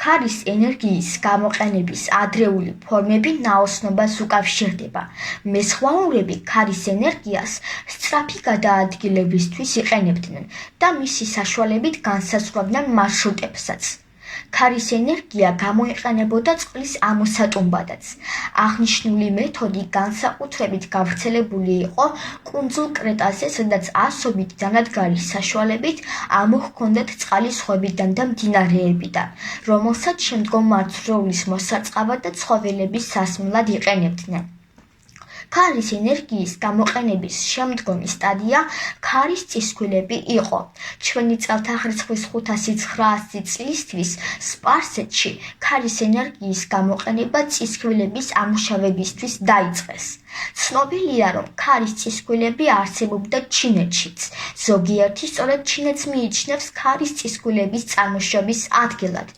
ქარის ენერგიის გამოყენების ადრეული ფორმები ნაოსნობას უკავშირდება. მესხვაურები ქარის ენერგიას სწრაფი გადაადგილებისთვის იყენებდნენ და მისი საშუალებით განსაზღვრავდნენ მარშრუტებსაც. ქარის ენერგია გამოიყენებოდა წყლის ამოსატუმბადაც. აღნიშნული მეთოდი განსაკუთრებით გავრცელებული იყო კუნძულ კრეტაზე, სადაც ასობით დანადგარის საშუალებით ამოჰქონდათ წყალი ზღვებიდან და მდინარეებიდან, რომელსაც შემდგომ მარცვლეულის მოსარწყავად და ცხოველების სასმელად იყენებდნენ. ქარის ენერგიის გამოყენების შემდგომი სტადია ქარის წისქვილები იყო. ჩვენი წელთაღრიცხვის 500-900 წლისთვის სპარსეთში ქარის ენერგიის გამოყენება წისქვილების ამუშავებისთვის დაიწყეს. ცნობილია, რომ ქარის წისქვილები არსებობდა ჩინეთშიც. ზოგიერთი სწორედ ჩინეთს მიიჩნევს ქარის წისქვილების წარმოშობის ადგილად.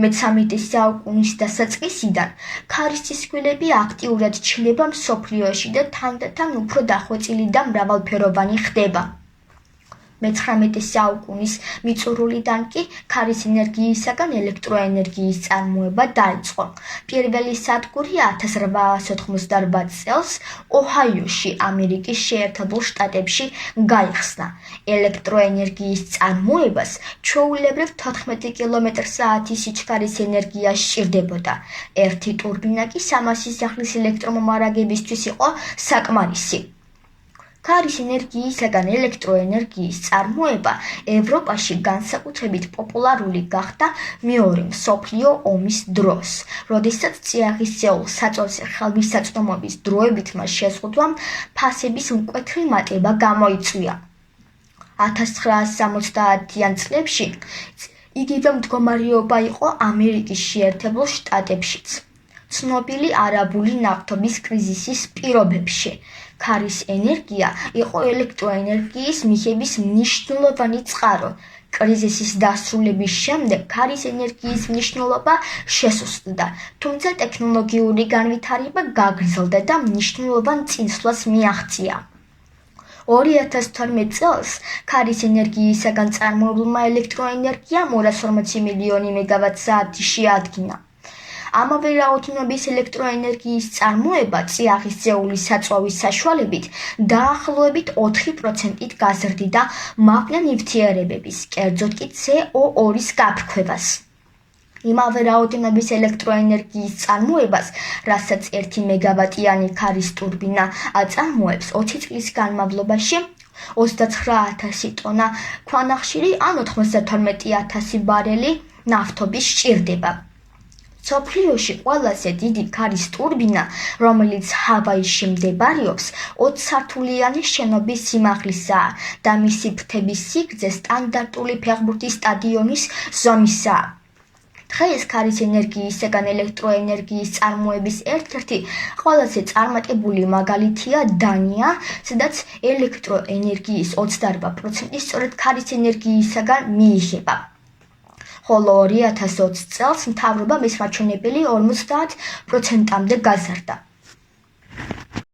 მე-13 საუკუნის დასაწყისიდან ქარის წისქვილები აქტიურად ჩნდება მსოფლიოში და თანდათან უფრო დახვეწილი და მრავალფეროვანი ხდება. მე-19 საუკუნის მიწურულიდან კი ქარის ენერგიისაგან ელექტროენერგიის წარმოება დაიწყო. პირველი სადგური 1898 წელს ოჰაიოში, ამერიკის შეერთებულ შტატებში გაიხსნა. ელექტროენერგიის წარმოებას ჩვეულებრივ 14 კმ/სთ სიჩქარის ენერგია სჭირდებოდა. ერთი ტურბინა კი 300 სახლის ელექტრომომარაგებისთვის იყო საკმარისი. ქარის ენერგიისაგან ელექტროენერგიის წარმოება ევროპაში განსაკუთრებით პოპულარული გახდა მეორე მსოფლიო ომის დროს, როდესაც წიაღისეულ საწოლზე ხელმისაწვდომობის დროებით მას შეზღუდვამ ფასების მკვეთრი მატება გამოიწვია. 1970-იან წლებში იგივე მდგომარეობა იყო ამერიკის შეერთებულ შტატებშიც. ცნობილი არაბული ნავთობის კრიზისის პირობებში ქარის ენერგია იყო ელექტროენერგიის მიღების მნიშვნელოვანი წყარო. კრიზისის დასრულების შემდეგ ქარის ენერგიის მნიშვნელობა შესუსტდა, თუმცა ტექნოლოგიური განვითარება გაგრძელდა და მნიშვნელოვან წინსვლას მიაღწია. 2012 წელს ქარის ენერგიისაგან წარმოებულმა ელექტროენერგიამ 240 მილიონი მეგავატ-საათი შეადგინა. ამავე რაოდენობის ელექტროენერგიის წარმოება წიაღისეული საწვავის საშუალებით დაახლოებით 4%-ით გაზრდიდა მავნე ნივთიერებების, კერძოდ კი CO2-ის გაფრქვევას. იმავე რაოდენობის ელექტროენერგიის წარმოებას, რასაც 1 მეგავატიანი ქარის ტურბინა აწარმოებს, 20 წლის განმავლობაში 29,000 ტონა ქვანახშირი ან 92,000 ბარელი ნავთობის სჭირდება. მსოფლიოში ყველაზე დიდი ქარის ტურბინა, რომელიც ჰავაიში მდებარეობს, 20 სართულიანი შენობის სიმაღლისაა და მისი ფრთების სიგრძე სტანდარტული ფეხბურთის სტადიონის ზომისაა. დღეს ქარის ენერგიისაგან ელექტროენერგიის წარმოების ერთ-ერთი ყველაზე წარმატებული მაგალითია დანია, სადაც ელექტროენერგიის 28% სწორედ ქარის ენერგიისაგან მიიღება. ხოლო 2020 წელს მთავრობა მის მაჩვენებელი 50%-მდე გაზარდა.